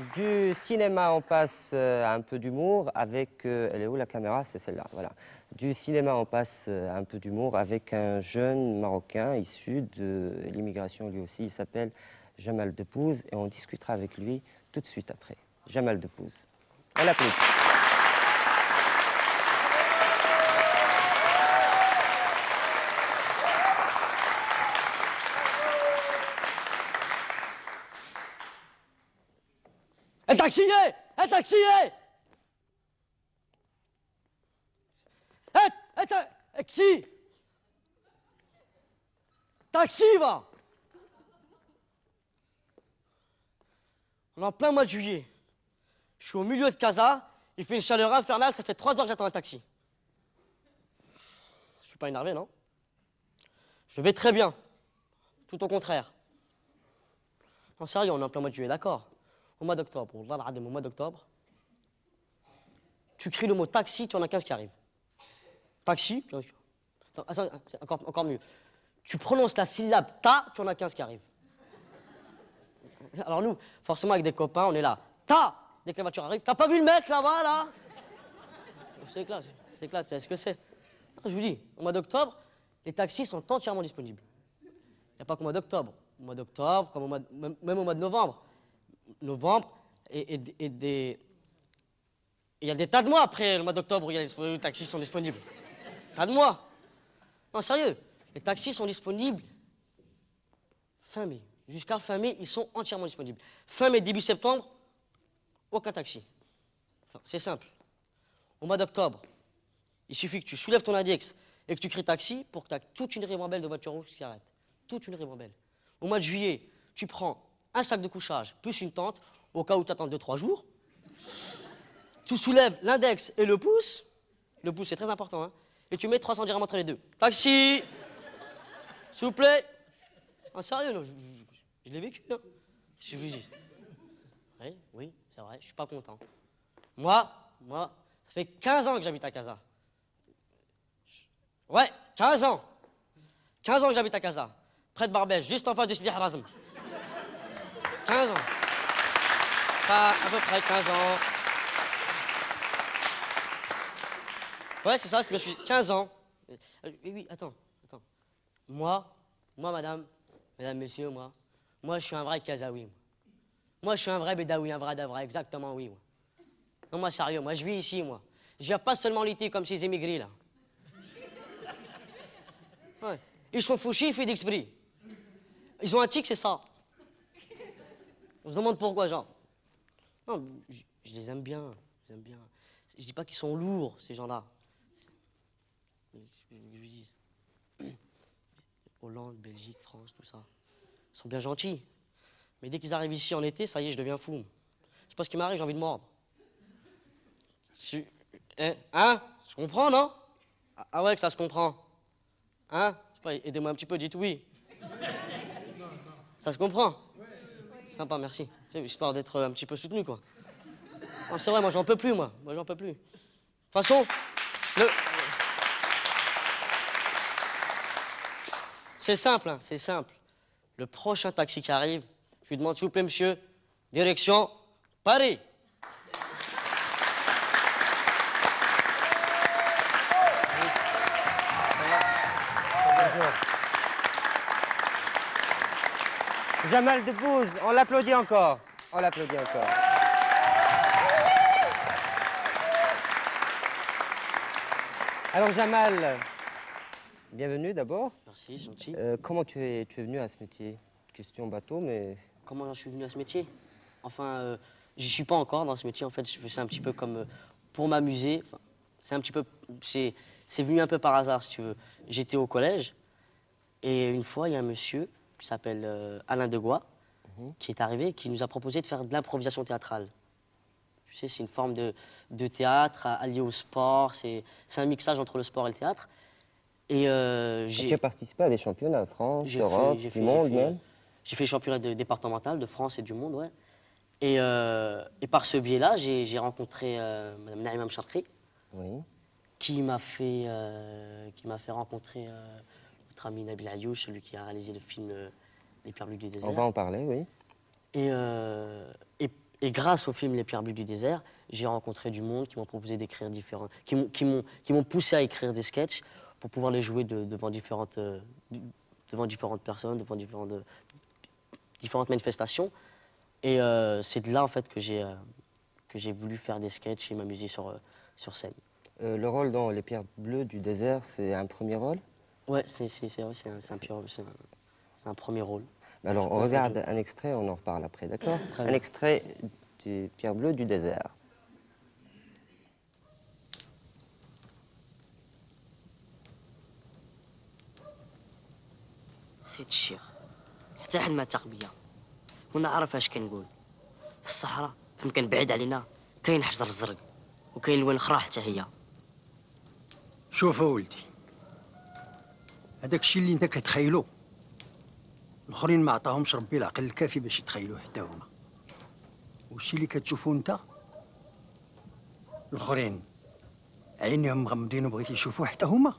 Du cinéma, on passe à un peu d'humour avec... elle est où la caméra? C'est celle-là, voilà. Du cinéma, on passe à un peu d'humour avec un jeune Marocain issu de l'immigration lui aussi. Il s'appelle Jamal Debbouze et on discutera avec lui tout de suite après. Jamal Debbouze. On l'applaudit. Un taxi! Un taxi! Taxi! Taxi, va! On est en plein mois de juillet. Je suis au milieu de Casa, il fait une chaleur infernale, ça fait 3 heures que j'attends un taxi. Je suis pas énervé, non? Je vais très bien. Tout au contraire. Non, sérieux, on est en plein mois de juillet, d'accord. Au mois d'octobre, au mois d'octobre, tu cries le mot taxi, tu en as 15 qui arrivent. Taxi, encore mieux. Tu prononces la syllabe ta, tu en as 15 qui arrivent. Alors nous, forcément avec des copains, on est là. Ta! Dès que la voiture arrive, t'as pas vu le mec là-bas, là? C'est éclate, c'est ce que c'est. Je vous dis, au mois d'octobre, les taxis sont entièrement disponibles. Il n'y a pas qu'au mois d'octobre. Au mois d'octobre, comme même au mois de novembre. Novembre, et il y a des tas de mois après le mois d'octobre où les taxis sont disponibles. Tas de mois. Non, sérieux. Les taxis sont disponibles fin mai. Jusqu'à fin mai, ils sont entièrement disponibles. Fin mai, début septembre, aucun taxi. Enfin, c'est simple. Au mois d'octobre, il suffit que tu soulèves ton index et que tu cries taxi pour que tu aies toute une ribambelle de voitures rouges qui arrêtent. Toute une ribambelle. Au mois de juillet, tu prends un sac de couchage plus une tente, au cas où tu attends 2-3 jours. Tu soulèves l'index et le pouce c'est très important, hein, et tu mets 300 dirhams entre les deux. Taxi! S'il vous plaît! En sérieux, non, je l'ai vécu, hein. Je vous dis. Oui, c'est vrai, je suis pas content. Moi, ça fait 15 ans que j'habite à Casa. Ouais, 15 ans. 15 ans que j'habite à Casa. Près de Barbès, juste en face de Sidi Harazm. 15 ans. Pas à peu près 15 ans. Ouais, c'est ça, je suis 15 ans. Oui, attends. Moi, mesdames, messieurs, moi, je suis un vrai Kazaoui. Moi, je suis un vrai Bédaoui, un vrai d'avra, exactement, oui. Non, moi, sérieux, moi, je vis ici, moi. Je viens pas seulement l'été comme ces émigrés, là. Ouais. Ils sont fauchés, ils font d'exprès. Ils ont un tic, c'est ça. On se demande pourquoi, genre. Non, je les aime bien, Je dis pas qu'ils sont lourds, ces gens-là. Je dis, Hollande, Belgique, France, tout ça. Ils sont bien gentils. Mais dès qu'ils arrivent ici en été, ça y est, je deviens fou. Je sais pas ce qui m'arrive, j'ai envie de mordre. Hein? Je comprends, non? Ah ouais, que ça se comprend. Hein? Je sais pas, aidez-moi un petit peu, dites oui. Ça se comprend? Sympa, merci. C'est histoire d'être un petit peu soutenu, quoi. Non, c'est vrai, moi j'en peux plus, moi. Moi j'en peux plus. De toute façon, c'est simple, hein, c'est simple. Le prochain taxi qui arrive, je lui demande, s'il vous plaît, monsieur, direction Paris. Jamal Debbouze, on l'applaudit encore. On l'applaudit encore. Alors Jamal, bienvenue d'abord. Merci, gentil. Comment tu es venu à ce métier? Question bateau, mais... Comment je suis venu à ce métier? Enfin, j'y suis pas encore dans ce métier. En fait, je fais ça un petit peu comme pour m'amuser. Enfin, c'est un petit peu... C'est venu un peu par hasard, si tu veux. J'étais au collège, et une fois, il y a un monsieur qui s'appelle Alain Degois, qui est arrivé et qui nous a proposé de faire de l'improvisation théâtrale. Tu sais, c'est une forme de théâtre alliée au sport. C'est un mixage entre le sport et le théâtre. Et tu as participé à des championnats, France, Europe, du monde même? J'ai fait le championnat départemental de France et du monde, ouais. Et par ce biais-là, j'ai rencontré Mme Naïma Mcharkri, oui, qui m'a fait rencontrer notre ami Nabil Ayouch, celui qui a réalisé le film Les Perles du désert. on va en parler, oui. Et Et grâce au film Les Pierres bleues du désert, j'ai rencontré du monde qui m'ont proposé d'écrire différents, qui m'ont poussé à écrire des sketchs pour pouvoir les jouer devant différentes personnes, devant différentes manifestations. Et c'est de là en fait que j'ai voulu faire des sketchs et m'amuser sur scène. Le rôle dans Les Pierres bleues du désert, c'est un premier rôle? Ouais, c'est un premier rôle. Alors, on regarde un extrait, on en reparle après, d'accord? Très Un bien. extrait des Pierres bleues du désert. سيد الشيخ حتى حد ما تربيه ونعرف اش كنقول في الصحراء فين كان بعيد علينا كاين حجر الزرق وكاين الوان اخرى حتى هي. شوف ولدي، هذاك الشيء اللي انت كتخيلو الاخرين ما عطاهمش ربي العقل الكافي باش يتخيلوه حتى هما. والشيء اللي كتشوفو انت الاخرين عينيهم مغمضين وبغيتي يشوفوه حتى هما.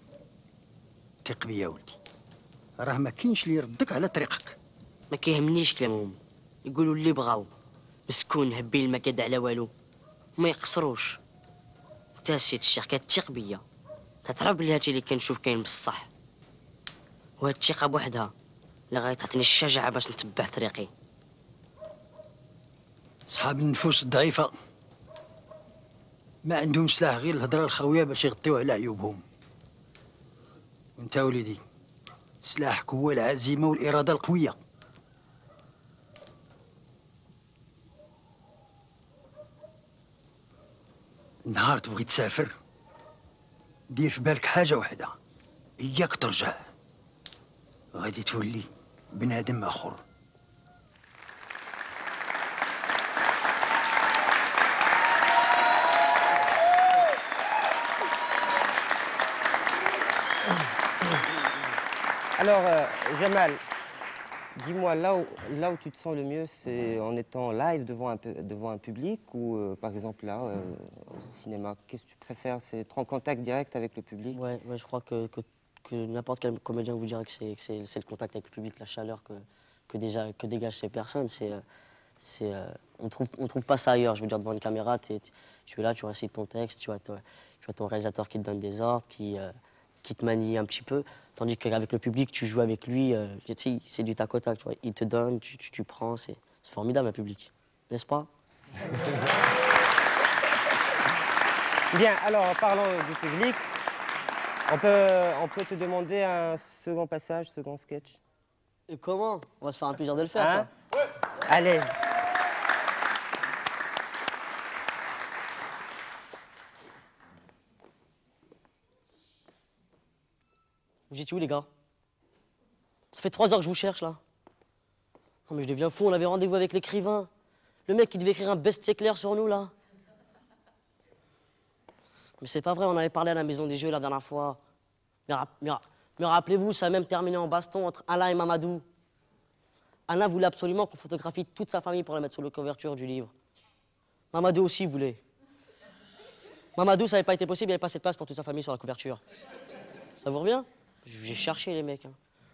ثق بيا ولدي، راه ما كاينش اللي يردك على طريقك. ما كيهمنيش كلامهم، يقولوا اللي بغاو، مسكون هبي المكاد على والو وما يقصروش. انت سيد الشيخ كتثق بيا، كتعرف بلي هادشي اللي كنشوف كاين بصح، وهاد الثقه بوحدها اللي غتعطيني الشجاعه باش نتبع طريقي. صحاب النفوس الضعيفه ما عندهم سلاح غير الهضره الخاويه باش يغطيو على عيوبهم. وانت وليدي سلاحك هو العزيمه والاراده القويه. نهار تبغي تسافر دير في بالك حاجه وحده، اياك ترجع، غادي تولي بنادم اخر. Alors, Jamal, dis-moi, là où tu te sens le mieux, c'est en étant live devant un public ou, par exemple, là, au cinéma. Qu'est-ce que tu préfères? C'est être en contact direct avec le public? Ouais, je crois que n'importe quel comédien vous dira que c'est le contact avec le public, la chaleur que dégagent ces personnes. On trouve pas ça ailleurs. Je veux dire, devant une caméra, tu es là, tu récites ton texte, tu as ton réalisateur qui te donne des ordres, qui te manie un petit peu. Tandis qu'avec le public, tu joues avec lui, tu sais, c'est du tac au tac, tu vois. Il te donne, tu prends, c'est formidable un public, n'est-ce pas? Bien, alors, parlons du public. On peut te demander un second passage, second sketch? Et comment? On va se faire un plaisir de le faire, Hein? ça. Ouais. Allez. Vous étiez où, les gars? Ça fait 3 heures que je vous cherche, là. Non, mais je deviens fou, on avait rendez-vous avec l'écrivain. Le mec qui devait écrire un best-seller sur nous, là. Mais c'est pas vrai, on avait parlé à la Maison des Jeux la dernière fois. Mais rappelez-vous, ça a même terminé en baston entre Alain et Mamadou. Alain voulait absolument qu'on photographie toute sa famille pour la mettre sur la couverture du livre. Mamadou aussi voulait. Mamadou, ça n'avait pas été possible, il n'y avait pas assez de place pour toute sa famille sur la couverture. Ça vous revient? J'ai cherché les mecs. Hein.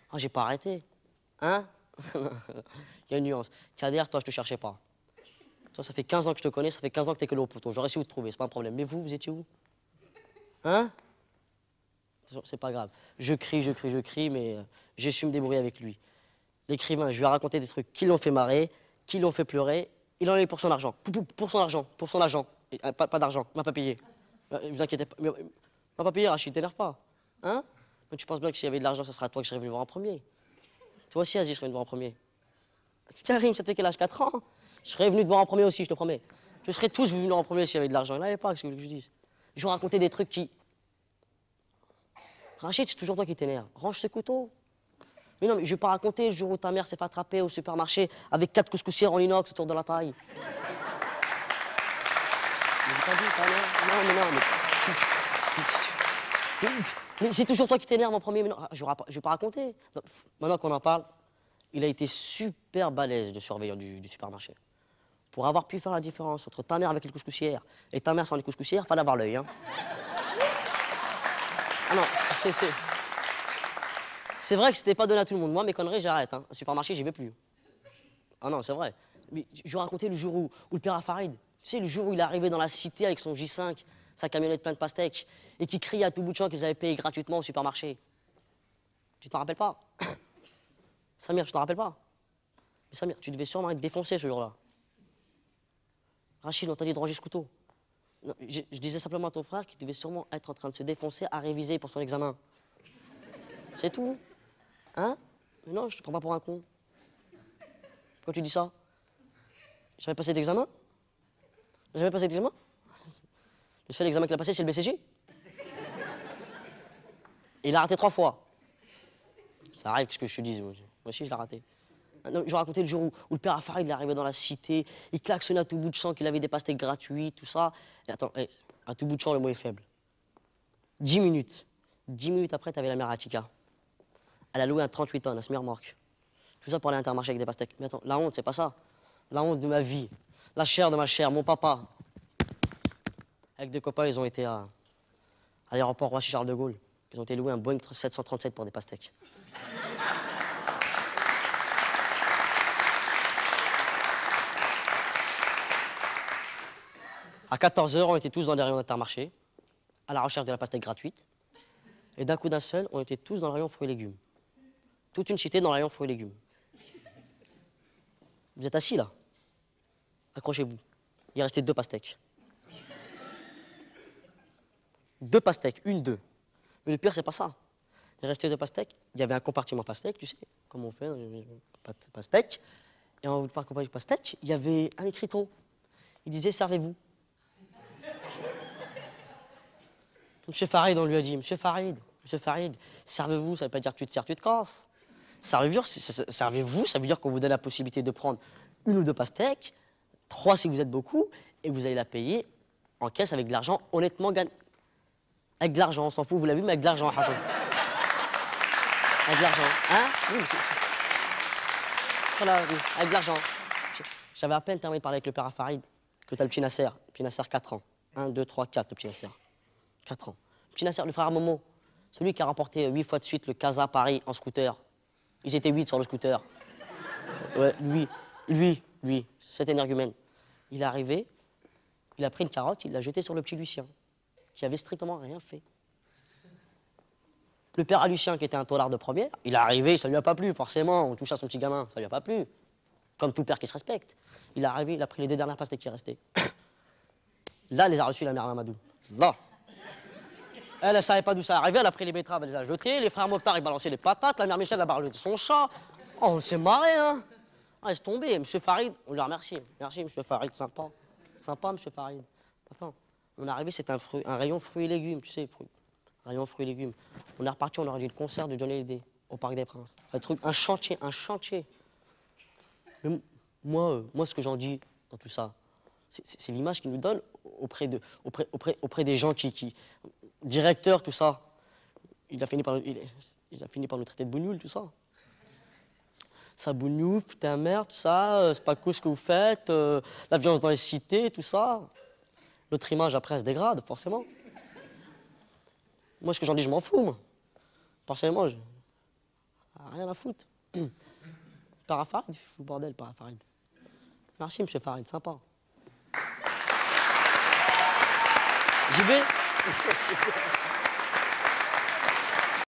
Ah, j'ai pas arrêté. Hein? Il y a une nuance. Kader, toi, je te cherchais pas. Toi, ça fait 15 ans que je te connais, ça fait 15 ans que t'es que le haut poteau. J'aurais su où te trouver, c'est pas un problème. Mais vous étiez où? Hein? C'est pas grave. Je crie, mais j'ai su me débrouiller avec lui. L'écrivain, je lui ai raconté des trucs qui l'ont fait marrer, qui l'ont fait pleurer. Il en a eu pour son argent. Pour son argent. Pour son agent. Et, pas d'argent, il m'a pas payé. Vous inquiétez pas. Il m'a pas payé, Rachid, t'énerve pas. Hein? Mais tu penses bien que s'il y avait de l'argent, ce sera toi que je serais venu voir en premier. Toi aussi, Aziz, je serais venu voir en premier. Karim, ça fait quel âge? 4 ans? Je serais venu te voir en premier aussi, je te promets. Je serais tous venus en premier s'il y avait de l'argent. Il n'y en avait pas, qu'est-ce que vous voulez que je dise? Je vous racontais des trucs qui... Rachid, c'est toujours toi qui t'énerve. Range ce couteau. Mais non, mais je vais pas raconter le jour où ta mère s'est fait attraper au supermarché avec 4 couscoussières en inox autour de la taille. Mais j'ai pas dit ça, non? Non, mais c'est toujours toi qui t'énerve en premier. Mais non, je vais pas raconter. Non, maintenant qu'on en parle, il a été super balèze, le surveillant du supermarché. Pour avoir pu faire la différence entre ta mère avec les couscoussières et ta mère sans les couscoussières, fallait avoir l'œil, hein. Ah non, c'est vrai que c'était pas donné à tout le monde. Moi, mes conneries, j'arrête. Hein. Au supermarché, j'y vais plus. Ah non, c'est vrai. Mais je vais raconter le jour où le père Farid, tu sais, le jour où il est arrivé dans la cité avec son J5, sa camionnette pleine de pastèques, et qui criait à tout bout de champ qu'ils avaient payé gratuitement au supermarché. Tu t'en rappelles pas? Samir, tu t'en rappelles pas? Mais Samir, tu devais sûrement être défoncé ce jour-là. Rachid, on t'a dit de ranger ce couteau. Non, je disais simplement à ton frère qu'il devait sûrement être en train de se défoncer à réviser pour son examen. C'est tout. Hein? Mais non, je te prends pas pour un con. Pourquoi tu dis ça? J'avais passé d'examen? J'avais passé d'examen? Le seul examen qu'il a passé, c'est le BCG. Et il a raté 3 fois. Ça arrive ce que je te dise. Moi aussi, je l'ai raté. Non, je vais raconter le jour où le père Farid il est arrivé dans la cité, il klaxonnait à tout bout de champ qu'il avait des pastèques gratuites, tout ça. Et attends, à tout bout de champ, le mot est faible. 10 minutes. 10 minutes après, t'avais la mère Atika. Elle a loué un 38 tonnes, un semi-remorque. Tout ça pour aller à Intermarché avec des pastèques. Mais attends, la honte, c'est pas ça. La honte de ma vie. La chair de ma chair, mon papa. Avec des copains, ils ont été à l'aéroport Roissy-Charles de Gaulle. Ils ont été loués un Boeing 737 pour des pastèques. À 14 h, on était tous dans les rayons d'Intermarché, à la recherche de la pastèque gratuite. Et d'un coup d'un seul, on était tous dans le rayon fruits et légumes. Toute une cité dans le rayon fruits et légumes. Vous êtes assis là? Accrochez-vous. Il restait 2 pastèques. 2 pastèques, 1, 2. Mais le pire, c'est pas ça. Il restait 2 pastèques. Il y avait un compartiment pastèque, tu sais, comme on fait, pastèque. Et en compartiment pastèque, il y avait un écriteau. Il disait, servez-vous. Monsieur Farid, on lui a dit, Monsieur Farid, servez-vous, ça veut pas dire tu te sers, tu te casses. Servez-vous, ça veut dire qu'on vous donne la possibilité de prendre 1 ou 2 pastèques, 3 si vous êtes beaucoup, et vous allez la payer en caisse avec de l'argent honnêtement gagné. Avec de l'argent, on s'en fout, vous l'avez vu, mais avec de l'argent, Hassan. Avec de l'argent, hein? Oui, voilà, oui, avec de l'argent. J'avais à peine terminé de parler avec le père Farid que t'as le petit Nasser 4 ans. 1, 2, 3, 4, le petit Nasser. 4 ans. Le petit Nasser, le frère Momo, celui qui a remporté 8 fois de suite le Casa Paris en scooter. Ils étaient 8 sur le scooter. Ouais, lui, cet énergumène. Il est arrivé, il a pris une carotte, il l'a jetée sur le petit Lucien, qui avait strictement rien fait. Le père à Lucien, qui était un tolard de première, il est arrivé, ça lui a pas plu, forcément, on touche à son petit gamin, ça lui a pas plu. Comme tout père qui se respecte. Il est arrivé, il a pris les 2 dernières pastèques qui restaient. Là, les a reçus la mère Mamadou. Là. Elle savait pas d'où ça arrivait, elle a pris les betteraves, elle les a jetées, les frères Mokhtar, ils balançaient les patates, la mère Michel a balancé son chat. Oh, on s'est marré, hein. Ah, laisse tomber, monsieur Farid, on lui remercie. Merci, monsieur Farid, sympa. Sympa, monsieur Farid. Attends, on est arrivé, c'était un rayon fruits et légumes, tu sais, rayon fruits et légumes. On est reparti, on aurait dit le concert de Johnny Hallyday au Parc des Princes. Un chantier. Mais moi, ce que j'en dis dans tout ça, c'est l'image qu'ils nous donnent auprès des gens directeurs, tout ça. Il a fini par nous traiter de bougnoul, tout ça. Ça bougnouf, putain merde, tout ça, c'est pas cool ce que vous faites, la violence dans les cités, tout ça. Notre image après elle se dégrade, forcément. Moi ce que j'en dis, je m'en fous, moi. Personnellement, rien à foutre. Parafarid, il fout le bordel, Parafarid. Merci, monsieur Farid, sympa. JB